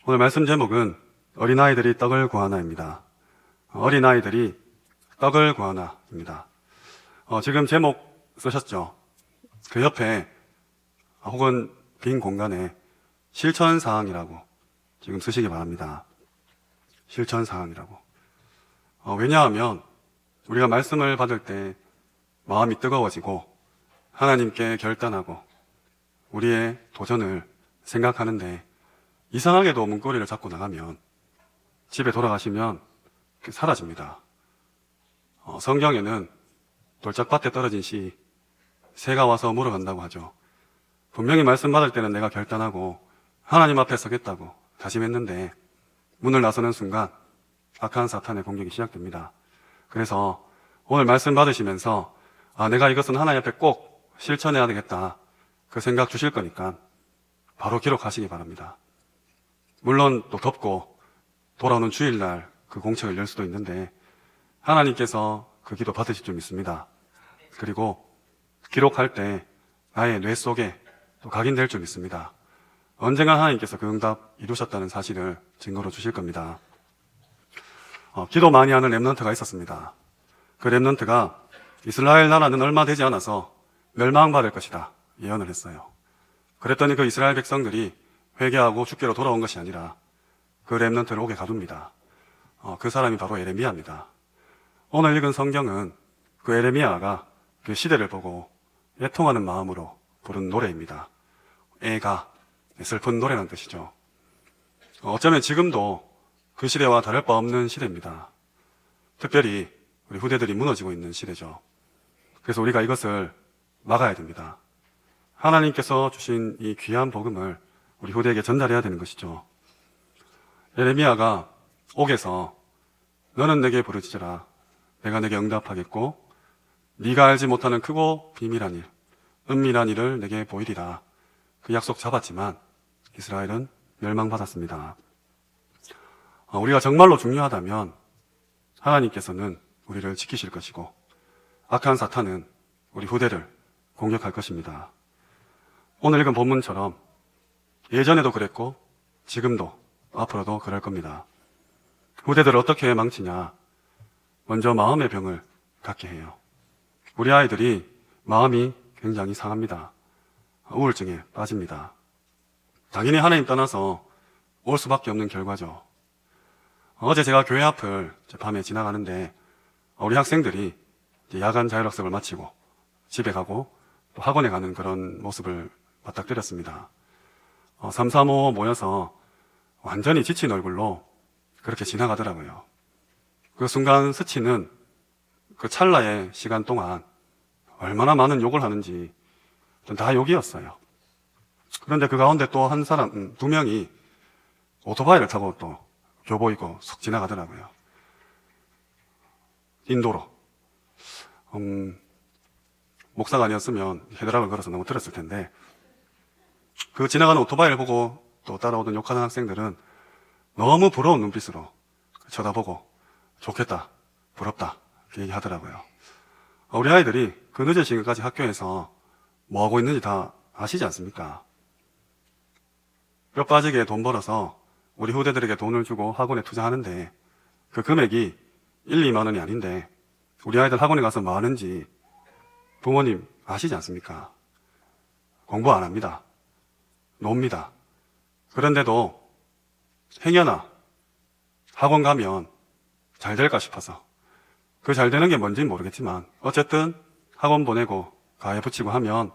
오늘 말씀 제목은 어린아이들이 떡을 구하나입니다. 어린아이들이 떡을 구하나입니다. 지금 제목 쓰셨죠? 그 옆에 혹은 빈 공간에 실천사항이라고 지금 쓰시기 바랍니다. 실천사항이라고. 왜냐하면 우리가 말씀을 받을 때 마음이 뜨거워지고 하나님께 결단하고 우리의 도전을 생각하는데 이상하게도 문고리를 잡고 나가면 집에 돌아가시면 사라집니다. 성경에는 돌짝밭에 떨어진 씨 새가 와서 물어간다고 하죠. 분명히 말씀 받을 때는 내가 결단하고 하나님 앞에 서겠다고 다짐했는데 문을 나서는 순간 악한 사탄의 공격이 시작됩니다. 그래서 오늘 말씀 받으시면서 내가 이것은 하나님 앞에 꼭 실천해야 되겠다 그 생각 주실 거니까 바로 기록하시기 바랍니다. 물론 또 덥고 돌아오는 주일날 그 공책을 열 수도 있는데 하나님께서 그 기도 받으실 줄 믿습니다. 그리고 기록할 때 나의 뇌 속에 또 각인될 줄 믿습니다. 언젠가 하나님께서 그 응답 이루셨다는 사실을 증거로 주실 겁니다. 기도 많이 하는 렘넌트가 있었습니다. 그 렘넌트가 이스라엘 나라는 얼마 되지 않아서 멸망받을 것이다 예언을 했어요. 그랬더니 그 이스라엘 백성들이 회개하고 주께로 돌아온 것이 아니라 그 렘넌트를 옥에 가둡니다. 그 사람이 바로 에레미야입니다. 오늘 읽은 성경은 그 에레미야가 그 시대를 보고 애통하는 마음으로 부른 노래입니다. 애가 슬픈 노래라는 뜻이죠. 어쩌면 지금도 그 시대와 다를 바 없는 시대입니다. 특별히 우리 후대들이 무너지고 있는 시대죠. 그래서 우리가 이것을 막아야 됩니다. 하나님께서 주신 이 귀한 복음을 우리 후대에게 전달해야 되는 것이죠. 에레미야가 옥에서 너는 내게 부르짖으라 내가 내게 응답하겠고 네가 알지 못하는 크고 비밀한 일 은밀한 일을 내게 보이리라 그 약속 잡았지만 이스라엘은 멸망받았습니다. 우리가 정말로 중요하다면 하나님께서는 우리를 지키실 것이고 악한 사탄은 우리 후대를 공격할 것입니다. 오늘 읽은 본문처럼 예전에도 그랬고 지금도 앞으로도 그럴 겁니다. 후대들을 어떻게 망치냐? 먼저 마음의 병을 갖게 해요. 우리 아이들이 마음이 굉장히 상합니다. 우울증에 빠집니다. 당연히 하나님 떠나서 올 수밖에 없는 결과죠. 어제 제가 교회 앞을 밤에 지나가는데 우리 학생들이 야간 자율학습을 마치고 집에 가고 또 학원에 가는 그런 모습을 맞닥뜨렸습니다. 3, 4, 5 모여서 완전히 지친 얼굴로 그렇게 지나가더라고요. 그 순간 스치는 그 찰나의 시간 동안 얼마나 많은 욕을 하는지 다 욕이었어요. 그런데 그 가운데 또 한 사람, 두 명이 오토바이를 타고 또 교보이고 속 지나가더라고요. 인도로. 목사가 아니었으면 헤드락을 걸어서 넘어뜨렸을 텐데 그 지나가는 오토바이를 보고 또 따라오던 욕하는 학생들은 너무 부러운 눈빛으로 쳐다보고 좋겠다, 부럽다 그 얘기하더라고요. 우리 아이들이 그 늦은 시간까지 학교에서 뭐 하고 있는지 다 아시지 않습니까? 뼈 빠지게 돈 벌어서 우리 후대들에게 돈을 주고 학원에 투자하는데 그 금액이 1, 2만 원이 아닌데 우리 아이들 학원에 가서 뭐 하는지 부모님 아시지 않습니까? 공부 안 합니다. 놉니다. 그런데도 행여나 학원 가면 잘 될까 싶어서 그 잘 되는 게 뭔지는 모르겠지만 어쨌든 학원 보내고 가해 붙이고 하면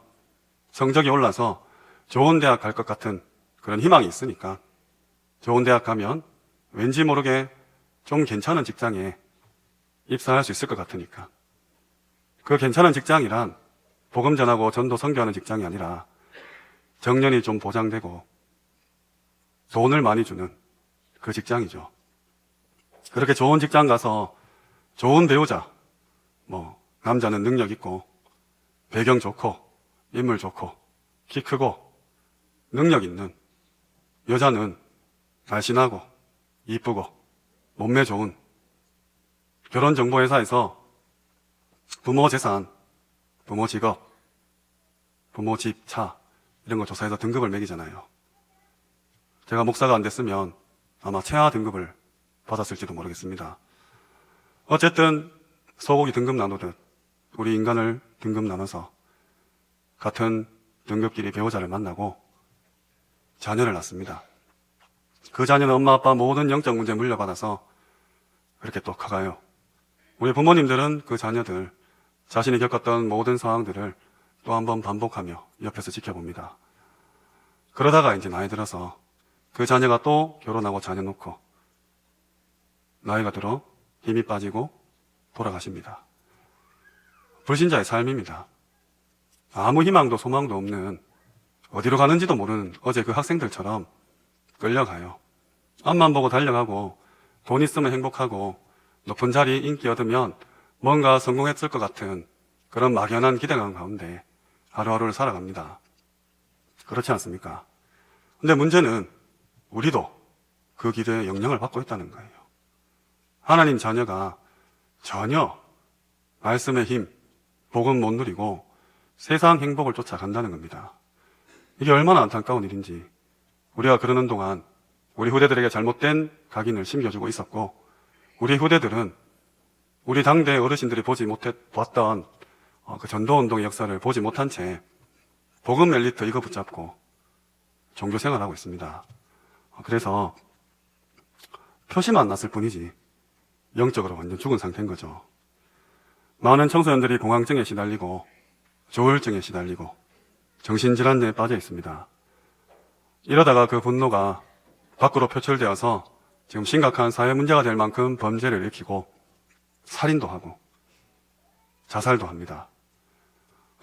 성적이 올라서 좋은 대학 갈 것 같은 그런 희망이 있으니까 좋은 대학 가면 왠지 모르게 좀 괜찮은 직장에 입사할 수 있을 것 같으니까 그 괜찮은 직장이란 복음 전하고 전도 선교하는 직장이 아니라 정년이 좀 보장되고 돈을 많이 주는 그 직장이죠. 그렇게 좋은 직장 가서 좋은 배우자, 남자는 능력 있고 배경 좋고 인물 좋고 키 크고 능력 있는 여자는 날씬하고 이쁘고 몸매 좋은 결혼정보회사에서 부모 재산, 부모 직업, 부모 집, 차 이런 거 조사해서 등급을 매기잖아요. 제가 목사가 안 됐으면 아마 최하 등급을 받았을지도 모르겠습니다. 어쨌든 소고기 등급 나누듯 우리 인간을 등급 나눠서 같은 등급끼리 배우자를 만나고 자녀를 낳습니다. 그 자녀는 엄마 아빠 모든 영적 문제 물려받아서 그렇게 또 커가요. 우리 부모님들은 그 자녀들 자신이 겪었던 모든 상황들을 또 한 번 반복하며 옆에서 지켜봅니다. 그러다가 이제 나이 들어서 그 자녀가 또 결혼하고 자녀 놓고 나이가 들어 힘이 빠지고 돌아가십니다. 불신자의 삶입니다. 아무 희망도 소망도 없는, 어디로 가는지도 모르는 어제 그 학생들처럼 끌려가요. 앞만 보고 달려가고 돈 있으면 행복하고 높은 자리 인기 얻으면 뭔가 성공했을 것 같은 그런 막연한 기대감 가운데 하루하루를 살아갑니다. 그렇지 않습니까? 근데 문제는 우리도 그 기대에 영향을 받고 있다는 거예요. 하나님 자녀가 전혀 말씀의 힘, 복음 못 누리고 세상 행복을 쫓아간다는 겁니다. 이게 얼마나 안타까운 일인지 우리가 그러는 동안 우리 후대들에게 잘못된 각인을 심겨주고 있었고, 우리 후대들은 우리 당대 어르신들이 봤던 그 전도운동의 역사를 보지 못한 채 복음 엘리트 이거 붙잡고 종교생활하고 있습니다. 그래서 표시만 났을 뿐이지 영적으로 완전 죽은 상태인 거죠. 많은 청소년들이 공황증에 시달리고 조울증에 시달리고 정신질환에 빠져 있습니다. 이러다가 그 분노가 밖으로 표출되어서 지금 심각한 사회 문제가 될 만큼 범죄를 일으키고 살인도 하고 자살도 합니다.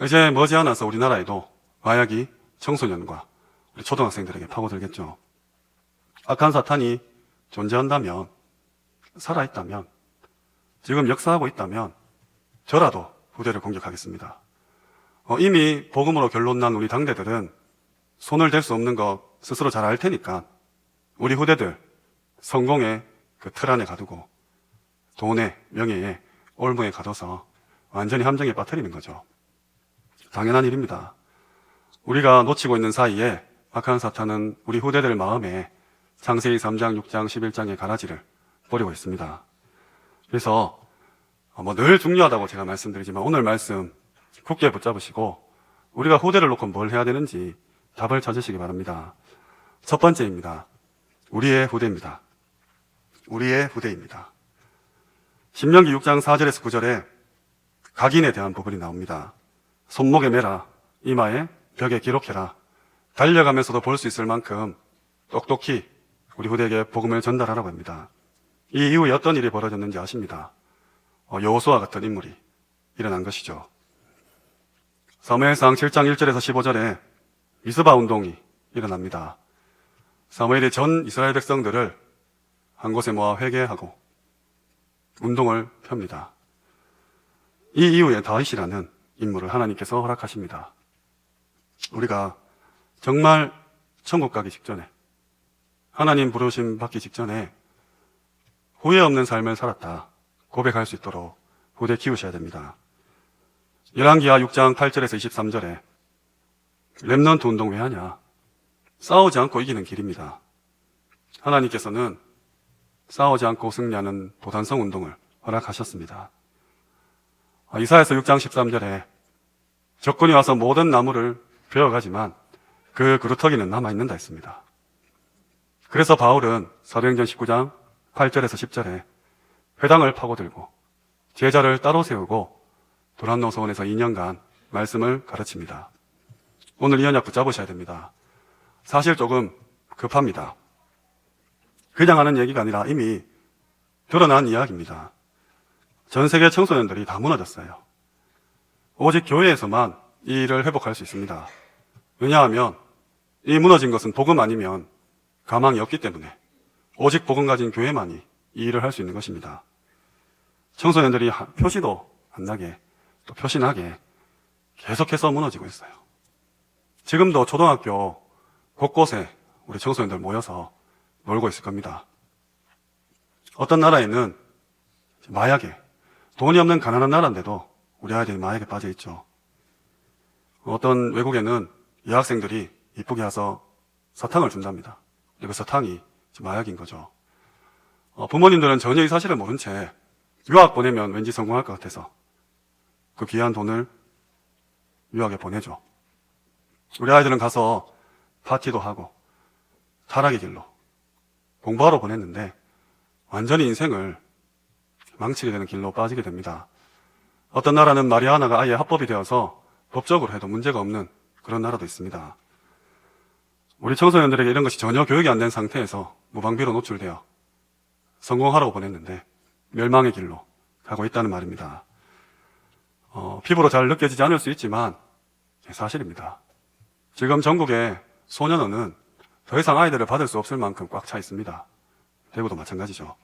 이제 머지않아서 우리나라에도 마약이 청소년과 우리 초등학생들에게 파고들겠죠. 악한 사탄이 존재한다면, 살아있다면, 지금 역사하고 있다면 저라도 후대를 공격하겠습니다. 이미 복음으로 결론난 우리 당대들은 손을 댈 수 없는 거 스스로 잘 알 테니까 우리 후대들 성공의 그 틀 안에 가두고 돈에, 명예에, 올무에 가둬서 완전히 함정에 빠뜨리는 거죠. 당연한 일입니다. 우리가 놓치고 있는 사이에 악한 사탄은 우리 후대들 마음에 창세기 3장, 6장, 11장의 가라지를 뿌리고 있습니다. 그래서 늘 중요하다고 제가 말씀드리지만 오늘 말씀 굳게 붙잡으시고 우리가 후대를 놓고 뭘 해야 되는지 답을 찾으시기 바랍니다. 첫 번째입니다. 우리의 후대입니다. 우리의 후대입니다. 신명기 6장 4절에서 9절에 각인에 대한 부분이 나옵니다. 손목에 매라, 이마에 벽에 기록해라. 달려가면서도 볼 수 있을 만큼 똑똑히 우리 후대에게 복음을 전달하라고 합니다. 이 이후에 어떤 일이 벌어졌는지 아십니다. 여호수아 같은 인물이 일어난 것이죠. 사무엘상 7장 1절에서 15절에 미스바 운동이 일어납니다. 사무엘이 전 이스라엘 백성들을 한 곳에 모아 회개하고 운동을 펴니다. 이 이후에 다윗이라는 인물을 하나님께서 허락하십니다. 우리가 정말 천국 가기 직전에, 하나님 부르심 받기 직전에 후회 없는 삶을 살았다 고백할 수 있도록 후대 키우셔야 됩니다. 열왕기하 6장 8절에서 23절에 렘넌트 운동 왜 하냐? 싸우지 않고 이기는 길입니다. 하나님께서는 싸우지 않고 승리하는 도단성 운동을 허락하셨습니다. 이사야서 6장 13절에 적군이 와서 모든 나무를 베어가지만 그 그루터기는 남아있는다 했습니다. 그래서 바울은 사도행전 19장 8절에서 10절에 회당을 파고들고 제자를 따로 세우고 도란노 소원에서 2년간 말씀을 가르칩니다. 오늘 이 언약 붙잡으셔야 됩니다. 사실 조금 급합니다. 그냥 하는 얘기가 아니라 이미 드러난 이야기입니다. 전 세계 청소년들이 다 무너졌어요. 오직 교회에서만 이 일을 회복할 수 있습니다. 왜냐하면 이 무너진 것은 복음 아니면 가망이 없기 때문에 오직 복음 가진 교회만이 이 일을 할 수 있는 것입니다. 청소년들이 표시도 안 나게 또 표시나게 계속해서 무너지고 있어요. 지금도 초등학교 곳곳에 우리 청소년들 모여서 놀고 있을 겁니다. 어떤 나라에는 마약에, 돈이 없는 가난한 나라인데도 우리 아이들이 마약에 빠져 있죠. 어떤 외국에는 여학생들이 이쁘게 와서 사탕을 준답니다. 그 사탕이 마약인 거죠. 부모님들은 전혀 이 사실을 모른 채 유학 보내면 왠지 성공할 것 같아서 그 귀한 돈을 유학에 보내죠. 우리 아이들은 가서 파티도 하고 타락의 길로 공부하러 보냈는데 완전히 인생을 망치게 되는 길로 빠지게 됩니다. 어떤 나라는 마리아나가 아예 합법이 되어서 법적으로 해도 문제가 없는 그런 나라도 있습니다. 우리 청소년들에게 이런 것이 전혀 교육이 안 된 상태에서 무방비로 노출되어 성공하라고 보냈는데 멸망의 길로 가고 있다는 말입니다. 피부로 잘 느껴지지 않을 수 있지만 사실입니다. 지금 전국의 소년원은 더 이상 아이들을 받을 수 없을 만큼 꽉 차 있습니다. 대구도 마찬가지죠.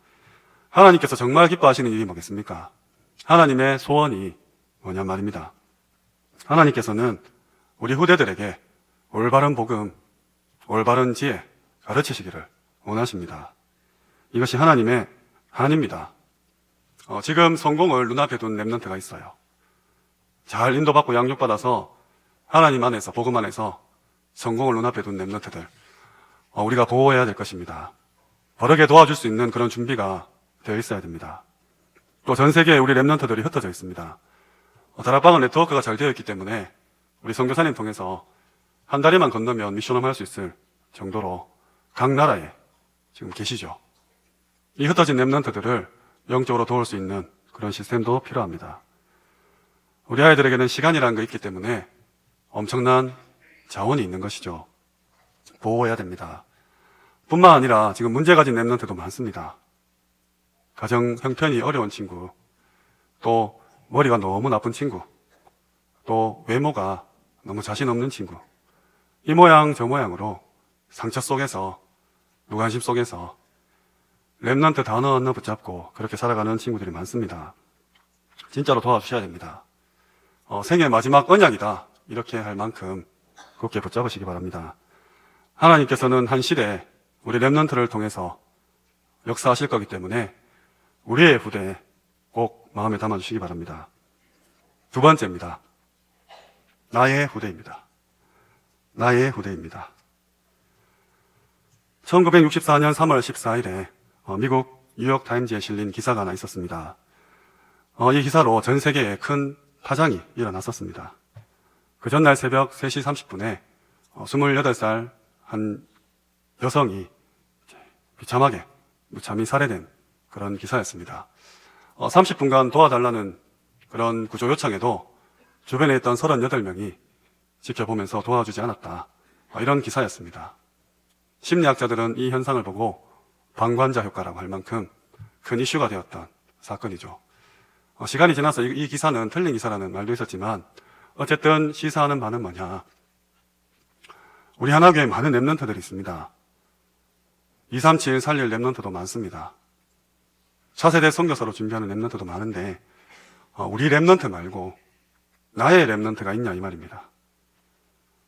하나님께서 정말 기뻐하시는 일이 뭐겠습니까? 하나님의 소원이 뭐냐 말입니다. 하나님께서는 우리 후대들에게 올바른 복음, 올바른 지혜 가르치시기를 원하십니다. 이것이 하나님의 한입니다. 지금 성공을 눈앞에 둔 렘넌트가 있어요. 잘 인도받고 양육받아서 하나님 안에서, 복음 안에서 성공을 눈앞에 둔 렘넌트들, 우리가 보호해야 될 것입니다. 바르게 도와줄 수 있는 그런 준비가 되어 있어야 됩니다. 또 전 세계에 우리 렘넌트들이 흩어져 있습니다. 다락방은 네트워크가 잘 되어 있기 때문에 우리 선교사님 통해서 한 다리만 건너면 미션홈 할 수 있을 정도로 각 나라에 지금 계시죠. 이 흩어진 렘넌트들을 영적으로 도울 수 있는 그런 시스템도 필요합니다. 우리 아이들에게는 시간이라는 게 있기 때문에 엄청난 자원이 있는 것이죠. 보호해야 됩니다. 뿐만 아니라 지금 문제 가진 렘넌트도 많습니다. 가정 형편이 어려운 친구, 또 머리가 너무 나쁜 친구, 또 외모가 너무 자신 없는 친구, 이 모양 저 모양으로 상처 속에서, 무관심 속에서 렘넌트 단어 하나 붙잡고 그렇게 살아가는 친구들이 많습니다. 진짜로 도와주셔야 됩니다. 생애 마지막 언약이다, 이렇게 할 만큼 굳게 붙잡으시기 바랍니다. 하나님께서는 한 시대 우리 렘넌트를 통해서 역사하실 거기 때문에 우리의 후대에 꼭 마음에 담아주시기 바랍니다. 두 번째입니다. 나의 후대입니다. 나의 후대입니다. 1964년 3월 14일에 미국 뉴욕타임즈에 실린 기사가 하나 있었습니다. 이 기사로 전 세계에 큰 파장이 일어났었습니다. 그 전날 새벽 3시 30분에 28살 한 여성이 비참하게 무참히 살해된 그런 기사였습니다. 30분간 도와달라는 그런 구조 요청에도 주변에 있던 38명이 지켜보면서 도와주지 않았다, 이런 기사였습니다. 심리학자들은 이 현상을 보고 방관자 효과라고 할 만큼 큰 이슈가 되었던 사건이죠. 시간이 지나서 이 기사는 틀린 기사라는 말도 있었지만 어쨌든 시사하는 바는 뭐냐, 우리 하나교회에 많은 렘넌트들이 있습니다. 237 살릴 렘넌트도 많습니다. 차세대 선교사로 준비하는 렘넌트도 많은데 우리 렘넌트 말고 나의 렘넌트가 있냐 이 말입니다.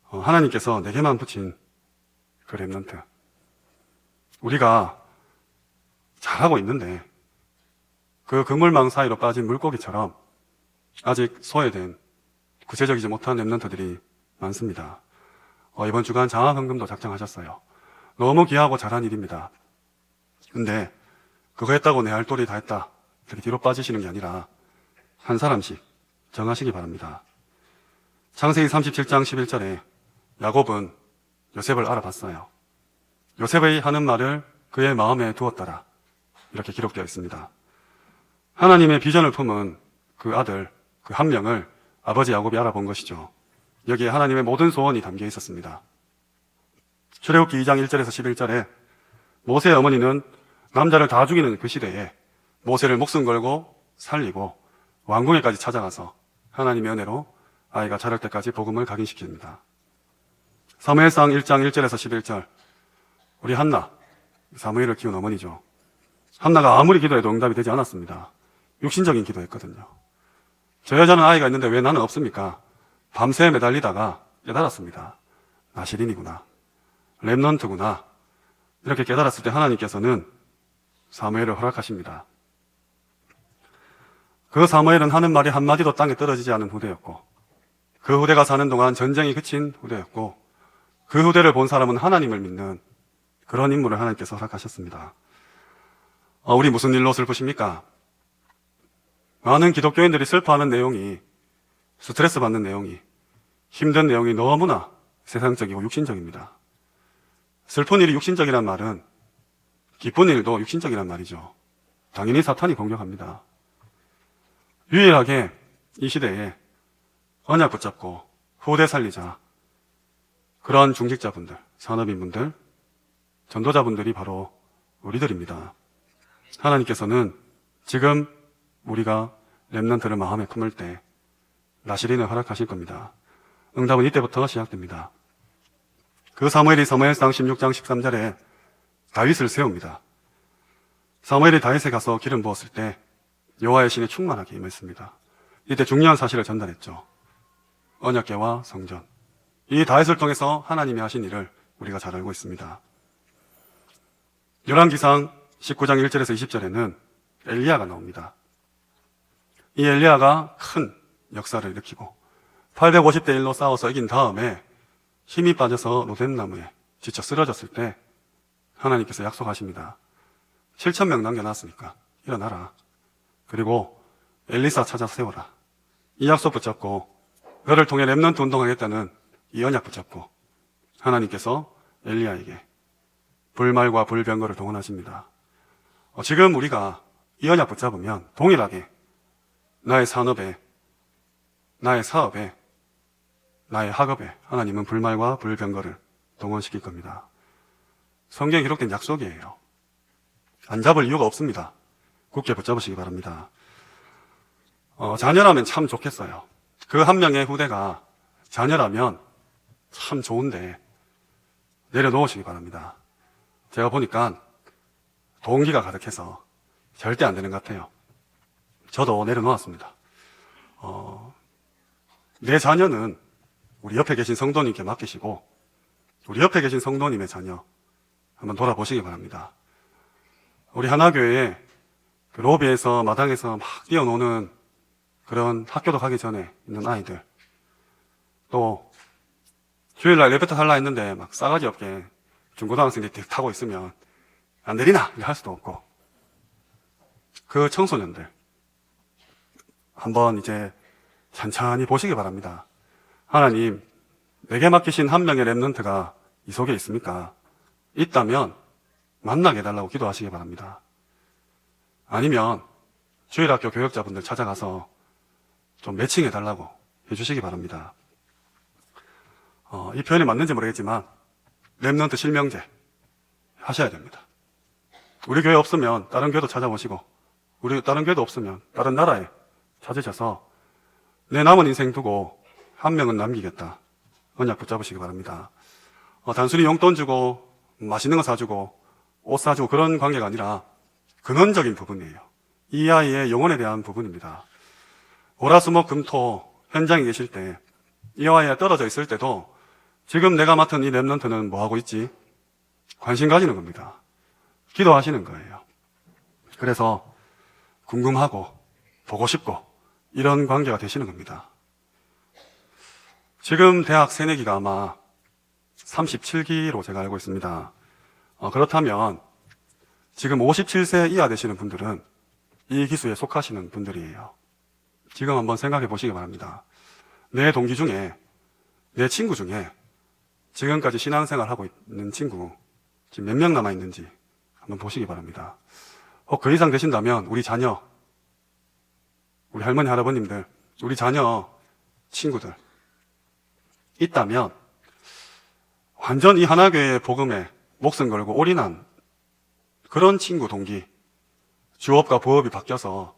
하나님께서 내게만 붙인 그 렘넌트, 우리가 잘하고 있는데 그 그물망 사이로 빠진 물고기처럼 아직 소외된 구체적이지 못한 렘넌트들이 많습니다. 이번 주간 장학헌금도 작정하셨어요. 너무 귀하고 잘한 일입니다. 근데 그거 했다고 내 할 도리 다 했다, 이렇게 뒤로 빠지시는 게 아니라 한 사람씩 정하시기 바랍니다. 창세기 37장 11절에 야곱은 요셉을 알아봤어요. 요셉의 하는 말을 그의 마음에 두었더라, 이렇게 기록되어 있습니다. 하나님의 비전을 품은 그 아들, 그 한 명을 아버지 야곱이 알아본 것이죠. 여기에 하나님의 모든 소원이 담겨 있었습니다. 출애굽기 2장 1절에서 11절에 모세의 어머니는 남자를 다 죽이는 그 시대에 모세를 목숨 걸고 살리고 왕궁에까지 찾아가서 하나님의 은혜로 아이가 자랄 때까지 복음을 각인시킵니다. 사무엘상 1장 1절에서 11절, 우리 한나, 사무엘을 키운 어머니죠. 한나가 아무리 기도해도 응답이 되지 않았습니다. 육신적인 기도했거든요. 저 여자는 아이가 있는데 왜 나는 없습니까? 밤새 매달리다가 깨달았습니다. 나 시린이구나, 렘넌트구나. 이렇게 깨달았을 때 하나님께서는 사무엘을 허락하십니다. 그 사무엘은 하는 말이 한마디도 땅에 떨어지지 않은 후대였고, 그 후대가 사는 동안 전쟁이 그친 후대였고, 그 후대를 본 사람은 하나님을 믿는 그런 인물을 하나님께서 허락하셨습니다. 우리 무슨 일로 슬프십니까? 많은 기독교인들이 슬퍼하는 내용이, 스트레스 받는 내용이, 힘든 내용이 너무나 세상적이고 육신적입니다. 슬픈 일이 육신적이란 말은 기쁜 일도 육신적이란 말이죠. 당연히 사탄이 공격합니다. 유일하게 이 시대에 언약 붙잡고 후대 살리자, 그런 중직자분들, 산업인분들, 전도자분들이 바로 우리들입니다. 하나님께서는 지금 우리가 렘넌트를 마음에 품을 때 나시린을 허락하실 겁니다. 응답은 이때부터 시작됩니다. 그 사무엘이 사무엘상 16장 13절에 다윗을 세웁니다. 사무엘이 다윗에 가서 기름 부었을 때 여호와의 신이 충만하게 임했습니다. 이때 중요한 사실을 전달했죠. 언약궤와 성전. 이 다윗을 통해서 하나님이 하신 일을 우리가 잘 알고 있습니다. 열왕기상 19장 1절에서 20절에는 엘리야가 나옵니다. 이 엘리야가 큰 역사를 일으키고 850대 1로 싸워서 이긴 다음에 힘이 빠져서 로뎀나무에 지쳐 쓰러졌을 때 하나님께서 약속하십니다. 7,000명 남겨놨으니까 일어나라. 그리고 엘리사 찾아 세워라. 이 약속 붙잡고 그를 통해 렘넌트 운동하겠다는 이 언약 붙잡고 하나님께서 엘리야에게 불말과 불병거를 동원하십니다. 지금 우리가 이 언약 붙잡으면 동일하게 나의 산업에, 나의 사업에, 나의 학업에 하나님은 불말과 불병거를 동원시킬 겁니다. 성경에 기록된 약속이에요. 안 잡을 이유가 없습니다. 굳게 붙잡으시기 바랍니다. 자녀라면 참 좋겠어요. 그 한 명의 후대가 자녀라면 참 좋은데 내려놓으시기 바랍니다. 제가 보니까 동기가 가득해서 절대 안 되는 것 같아요. 저도 내려놓았습니다. 내 자녀는 우리 옆에 계신 성도님께 맡기시고 우리 옆에 계신 성도님의 자녀 한번 돌아보시기 바랍니다. 우리 하나교회에 그 로비에서 마당에서 막 뛰어노는 그런 학교도 가기 전에 있는 아이들, 또 주일날 예배터 살라 했는데 막 싸가지 없게 중고등학생들이 타고 있으면 안 내리나 할 수도 없고, 그 청소년들 한번 이제 천천히 보시기 바랍니다. 하나님, 내게 맡기신 한 명의 렘넌트가 이 속에 있습니까? 있다면 만나게 해달라고 기도하시기 바랍니다. 아니면 주일학교 교역자분들 찾아가서 좀 매칭해달라고 해주시기 바랍니다. 이 표현이 맞는지 모르겠지만 렘넌트 실명제 하셔야 됩니다. 우리 교회 없으면 다른 교회도 찾아보시고, 우리 다른 교회도 없으면 다른 나라에 찾으셔서 내 남은 인생 두고 한 명은 남기겠다. 언약 붙잡으시기 바랍니다. 단순히 용돈 주고 맛있는 거 사주고 옷 사주고 그런 관계가 아니라 근원적인 부분이에요. 이 아이의 영혼에 대한 부분입니다. 월화수목금토 현장에 계실 때, 이 아이가 떨어져 있을 때도 지금 내가 맡은 이 렘넌트는 뭐 하고 있지? 관심 가지는 겁니다. 기도하시는 거예요. 그래서 궁금하고 보고 싶고 이런 관계가 되시는 겁니다. 지금 대학 새내기가 아마 37기로 제가 알고 있습니다. 그렇다면 지금 57세 이하 되시는 분들은 이 기수에 속하시는 분들이에요. 지금 한번 생각해 보시기 바랍니다. 내 동기 중에, 내 친구 중에 지금까지 신앙생활 하고 있는 친구 지금 몇 명 남아 있는지 한번 보시기 바랍니다. 그 이상 되신다면 우리 자녀, 우리 할머니 할아버님들, 우리 자녀 친구들 있다면 완전 이 하나교회의 복음에 목숨 걸고 올인한 그런 친구 동기, 주업과 부업이 바뀌어서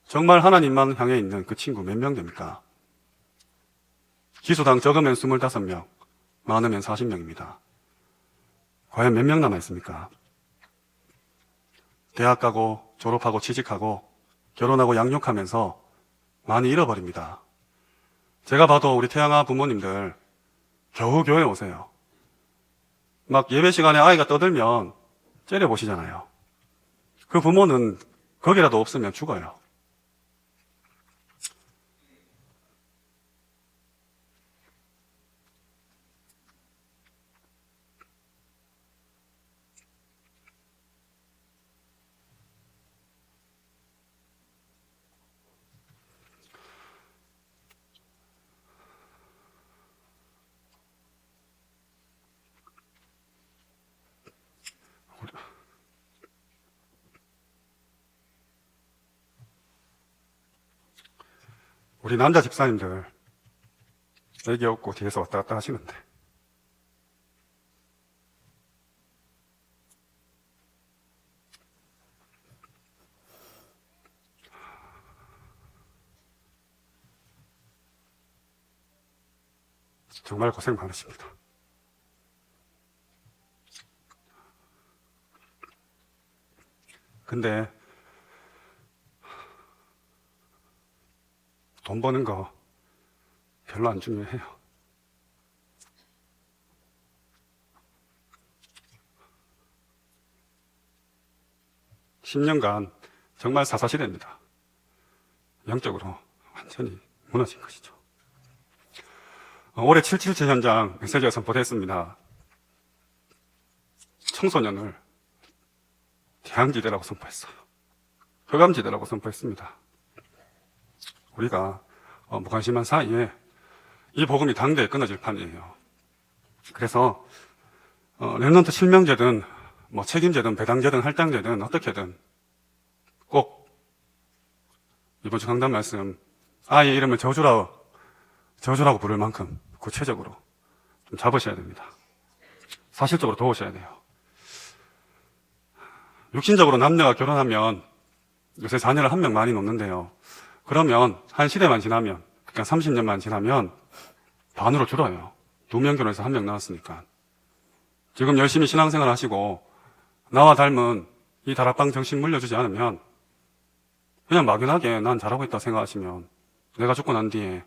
정말 하나님만 향해 있는 그 친구 몇 명 됩니까? 기수당 적으면 25명, 많으면 40명입니다. 과연 몇 명 남아 있습니까? 대학 가고 졸업하고 취직하고 결혼하고 양육하면서 많이 잃어버립니다. 제가 봐도 우리 태양아 부모님들 겨우 교회 오세요. 막 예배 시간에 아이가 떠들면 째려보시잖아요. 그 부모는 거기라도 없으면 죽어요. 우리 남자 집사님들 애기 없고 뒤에서 왔다 갔다 하시는데 정말 고생 많으십니다. 근데 돈 버는 거 별로 안 중요해요. (10년간) 정말 사사시대입니다. 영적으로 완전히 무너진 것이죠. 올해 7.77 현장 메시지가 선포됐습니다. 청소년을 대항지대라고 선포했어요. 흑암지대라고 선포했습니다. 우리가 무관심한 사이에 이 복음이 당대에 끊어질 판이에요. 그래서 렘넌트 실명제든 뭐 책임제든 배당제든 할당제든 어떻게든 꼭 이번 주 강단 말씀 아이의 이름을 저주라고 부를 만큼 구체적으로 좀 잡으셔야 됩니다. 사실적으로 도우셔야 돼요. 육신적으로 남녀가 결혼하면 요새 자녀를 한 명 많이 놓는데요. 그러면 한 시대만 지나면, 그러니까 30년만 지나면 반으로 줄어요. 2명 결혼해서 1명 나왔으니까. 지금 열심히 신앙생활 하시고 나와 닮은 이 다락방 정신 물려주지 않으면 그냥 막연하게 난 잘하고 있다 생각하시면 내가 죽고 난 뒤에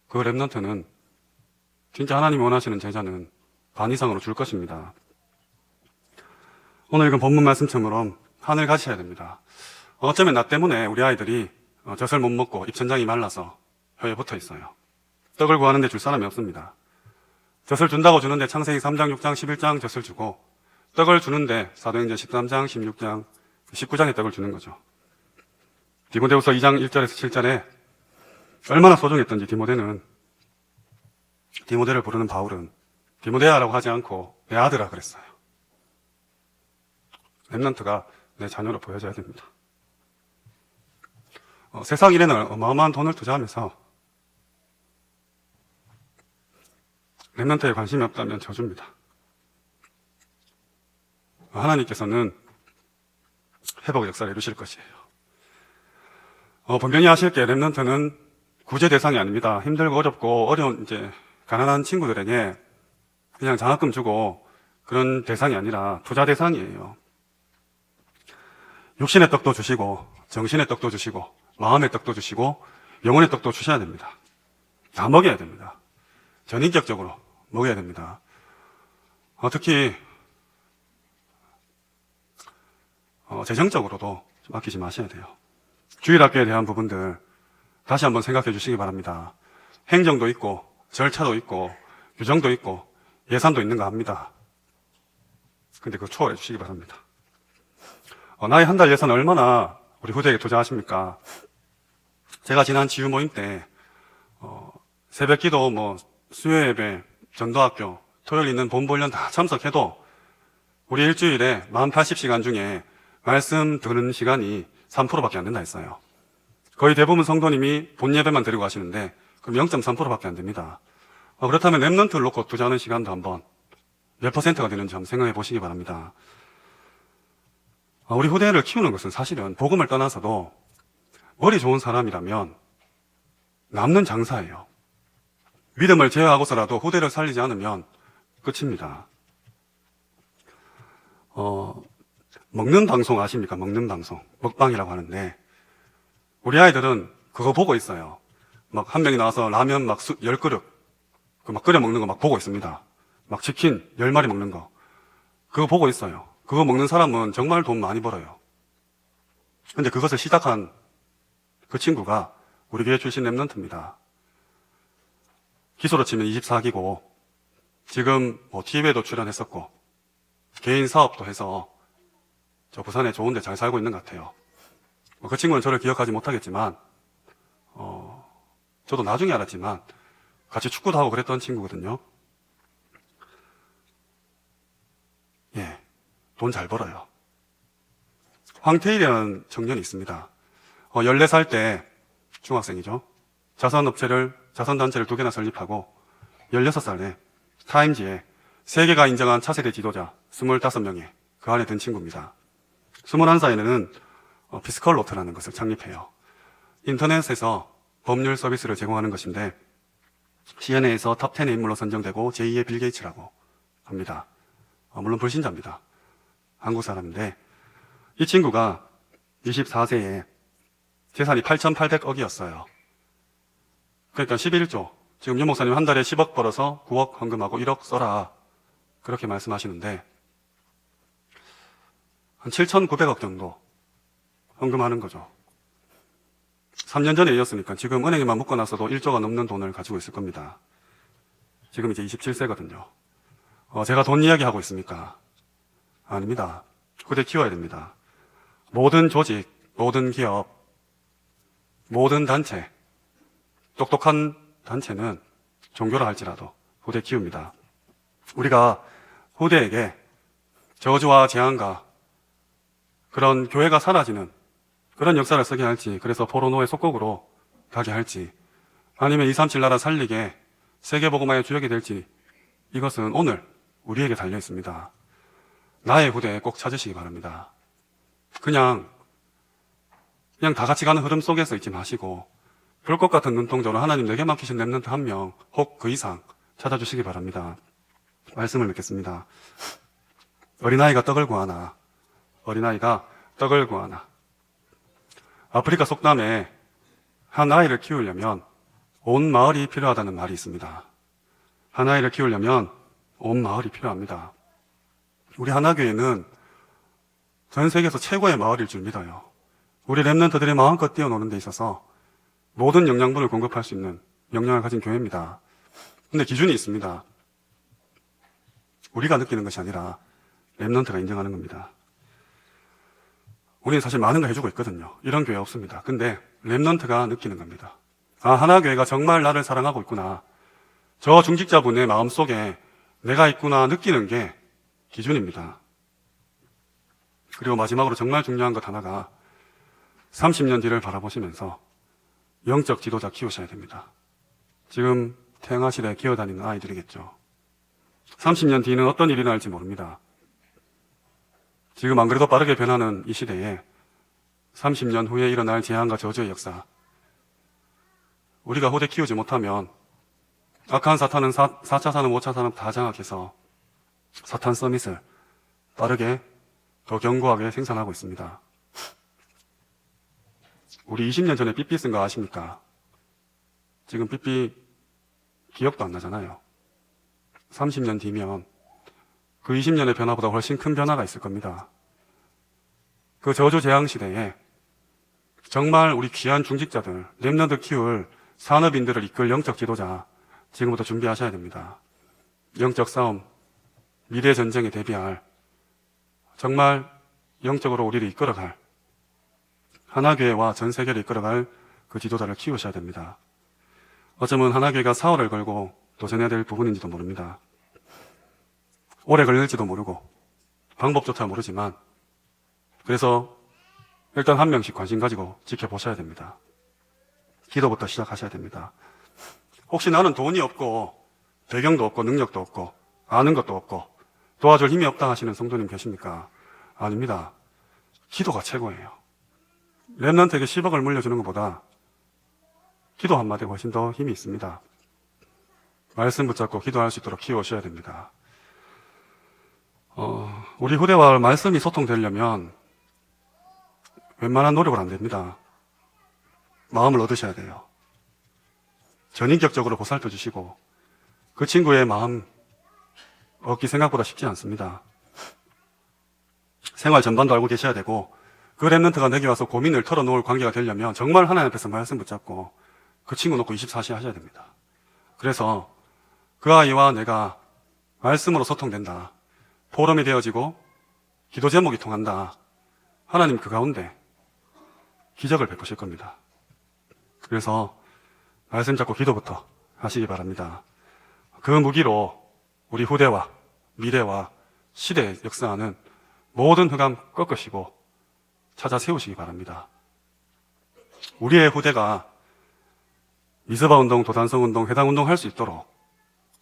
그 렘넌트는 진짜 하나님이 원하시는 제자는 반 이상으로 줄 것입니다. 오늘 읽은 본문 말씀처럼 하늘 가셔야 됩니다. 어쩌면 나 때문에 우리 아이들이 젖을 못 먹고 입천장이 말라서 혀에 붙어 있어요. 떡을 구하는데 줄 사람이 없습니다. 젖을 준다고 주는데 창세기 3장, 6장, 11장 젖을 주고 떡을 주는데 사도행전 13장, 16장, 19장의 떡을 주는 거죠. 디모데후서 2장 1절에서 7절에 얼마나 소중했던지 디모데를 부르는 바울은 디모데야라고 하지 않고 내 아들아 그랬어요. 렘넌트가 내 자녀로 보여져야 됩니다. 세상 일에는 어마어마한 돈을 투자하면서 렘넌트에 관심이 없다면 저주입니다. 하나님께서는 회복 역사를 이루실 것이에요. 분명히 아실 게 렘넌트는 구제 대상이 아닙니다. 힘들고 어렵고 어려운 가난한 친구들에게 그냥 장학금 주고 그런 대상이 아니라 투자 대상이에요. 육신의 떡도 주시고 정신의 떡도 주시고 마음의 떡도 주시고 영혼의 떡도 주셔야 됩니다. 다 먹여야 됩니다. 전인격적으로 먹여야 됩니다. 특히 재정적으로도 좀 아끼지 마셔야 돼요. 주일학교에 대한 부분들 다시 한번 생각해 주시기 바랍니다. 행정도 있고 절차도 있고 규정도 있고 예산도 있는가 합니다. 근데 그거 초월해 주시기 바랍니다. 나의 한 달 예산 얼마나 우리 후대에게 투자하십니까? 제가 지난 지유 모임 때 새벽 기도, 수요 예배, 전도학교, 토요일 있는 본부 훈련 다 참석해도 우리 일주일에 1080시간 중에 말씀 듣는 시간이 3%밖에 안 된다 했어요. 거의 대부분 성도님이 본 예배만 드리고 가시는데 그럼 0.3%밖에 안 됩니다. 그렇다면 렘넌트를 놓고 투자하는 시간도 한번 몇 퍼센트가 되는지 한번 생각해 보시기 바랍니다. 우리 후대를 키우는 것은 사실은 복음을 떠나서도 머리 좋은 사람이라면 남는 장사예요. 믿음을 제어하고서라도 후대를 살리지 않으면 끝입니다. 먹는 방송 아십니까? 먹는 방송. 먹방이라고 하는데 우리 아이들은 그거 보고 있어요. 한 명이 나와서 라면 10그릇 끓여 먹는 거 보고 있습니다. 치킨 10마리 먹는 거. 그거 보고 있어요. 그거 먹는 사람은 정말 돈 많이 벌어요. 근데 그것을 시작한 그 친구가 우리 교회 출신 렘넌트입니다. 기소로 치면 24기고 지금 TV에도 출연했었고 개인 사업도 해서 저 부산에 좋은 데 잘 살고 있는 것 같아요. 그 친구는 저를 기억하지 못하겠지만 저도 나중에 알았지만 같이 축구도 하고 그랬던 친구거든요. 예, 돈 잘 벌어요. 황태일이라는 청년이 있습니다. 14살 때 중학생이죠. 자선단체를 2개나 설립하고 16살에 타임지에 세계가 인정한 차세대 지도자 25명에 그 안에 든 친구입니다. 21살에는 피스컬로트라는 것을 창립해요. 인터넷에서 법률 서비스를 제공하는 것인데 CNA에서 탑 10의 인물로 선정되고 제2의 빌 게이츠라고 합니다. 물론 불신자입니다. 한국 사람인데 이 친구가 24세에 재산이 8,800억이었어요. 그러니까 11조. 지금 윤 목사님 한 달에 10억 벌어서 9억 헌금하고 1억 써라. 그렇게 말씀하시는데 한 7,900억 정도 헌금하는 거죠. 3년 전에 이었으니까 지금 은행에만 묶어놨어도 1조가 넘는 돈을 가지고 있을 겁니다. 지금 이제 27세거든요. 제가 돈 이야기하고 있습니까? 아닙니다. 후대 키워야 됩니다. 모든 조직, 모든 기업, 모든 단체, 똑똑한 단체는 종교라 할지라도 후대 키웁니다. 우리가 후대에게 저주와 재앙과 그런 교회가 사라지는 그런 역사를 쓰게 할지, 그래서 포로노의 속국으로 가게 할지, 아니면 237 나라 살리게 세계복음화의 주역이 될지, 이것은 오늘 우리에게 달려 있습니다. 나의 후대 꼭 찾으시기 바랍니다. 그냥 다 같이 가는 흐름 속에서 있지 마시고 불꽃 같은 눈동자로 하나님 내게 맡기신 렘넌트 1명, 혹 그 이상 찾아주시기 바랍니다. 말씀을 맺겠습니다. 어린아이가 떡을 구하나, 어린아이가 떡을 구하나. 아프리카 속담에 한 아이를 키우려면 온 마을이 필요하다는 말이 있습니다. 한 아이를 키우려면 온 마을이 필요합니다. 우리 하나교회는 전 세계에서 최고의 마을일 줄 믿어요. 우리 렘넌트들이 마음껏 뛰어노는 데 있어서 모든 영양분을 공급할 수 있는 역량을 가진 교회입니다. 근데 기준이 있습니다. 우리가 느끼는 것이 아니라 렘넌트가 인정하는 겁니다. 우리는 사실 많은 걸 해주고 있거든요. 이런 교회 없습니다. 근데 렘넌트가 느끼는 겁니다. 아, 하나교회가 정말 나를 사랑하고 있구나. 저 중직자분의 마음속에 내가 있구나 느끼는 게 기준입니다. 그리고 마지막으로 정말 중요한 것 하나가 30년 뒤를 바라보시면서 영적 지도자 키우셔야 됩니다. 지금 태영아실에 기어다니는 아이들이겠죠. 30년 뒤는 어떤 일이 날지 모릅니다. 지금 안 그래도 빠르게 변하는 이 시대에 30년 후에 일어날 재앙과 저주의 역사, 우리가 후대 키우지 못하면 악한 사탄은 4차 산업, 5차 산업 다 장악해서 사탄 서밋을 빠르게 더 견고하게 생산하고 있습니다. 우리 20년 전에 삐삐 쓴 거 아십니까? 지금 삐삐 기억도 안 나잖아요. 30년 뒤면 그 20년의 변화보다 훨씬 큰 변화가 있을 겁니다. 그 저주 재앙 시대에 정말 우리 귀한 중직자들, 렘넌트 키울 산업인들을 이끌 영적 지도자 지금부터 준비하셔야 됩니다. 영적 싸움, 미래 전쟁에 대비할 정말 영적으로 우리를 이끌어갈 하나교회와 전 세계를 이끌어갈 그 지도자를 키우셔야 됩니다. 어쩌면 하나교회가 사활을 걸고 도전해야 될 부분인지도 모릅니다. 오래 걸릴지도 모르고 방법조차 모르지만 그래서 일단 한 명씩 관심 가지고 지켜보셔야 됩니다. 기도부터 시작하셔야 됩니다. 혹시 나는 돈이 없고 배경도 없고 능력도 없고 아는 것도 없고 도와줄 힘이 없다 하시는 성도님 계십니까? 아닙니다. 기도가 최고예요. 렘넌트에게 10억을 물려주는 것보다 기도 한마디가 훨씬 더 힘이 있습니다. 말씀 붙잡고 기도할 수 있도록 키워오셔야 됩니다. 우리 후대와 말씀이 소통되려면 웬만한 노력은 안 됩니다. 마음을 얻으셔야 돼요. 전인격적으로 보살펴 주시고 그 친구의 마음 얻기 생각보다 쉽지 않습니다. 생활 전반도 알고 계셔야 되고 그 렘넌트가 내게 와서 고민을 털어놓을 관계가 되려면 정말 하나님 앞에서 말씀 붙잡고 그 친구 놓고 24시 하셔야 됩니다. 그래서 그 아이와 내가 말씀으로 소통된다. 포럼이 되어지고 기도 제목이 통한다. 하나님 그 가운데 기적을 베푸실 겁니다. 그래서 말씀 잡고 기도부터 하시기 바랍니다. 그 무기로 우리 후대와 미래와 시대의 역사하는 모든 흑암 꺾으시고 찾아 세우시기 바랍니다. 우리의 후대가 이스바 운동, 도단성 운동, 해당 운동 할 수 있도록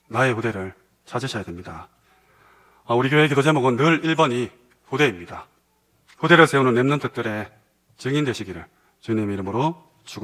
나의 후대를 찾으셔야 됩니다. 우리 교회 기도 제목은 늘 1번이 후대입니다. 후대를 세우는 렘넌트들의 증인 되시기를 주님 이름으로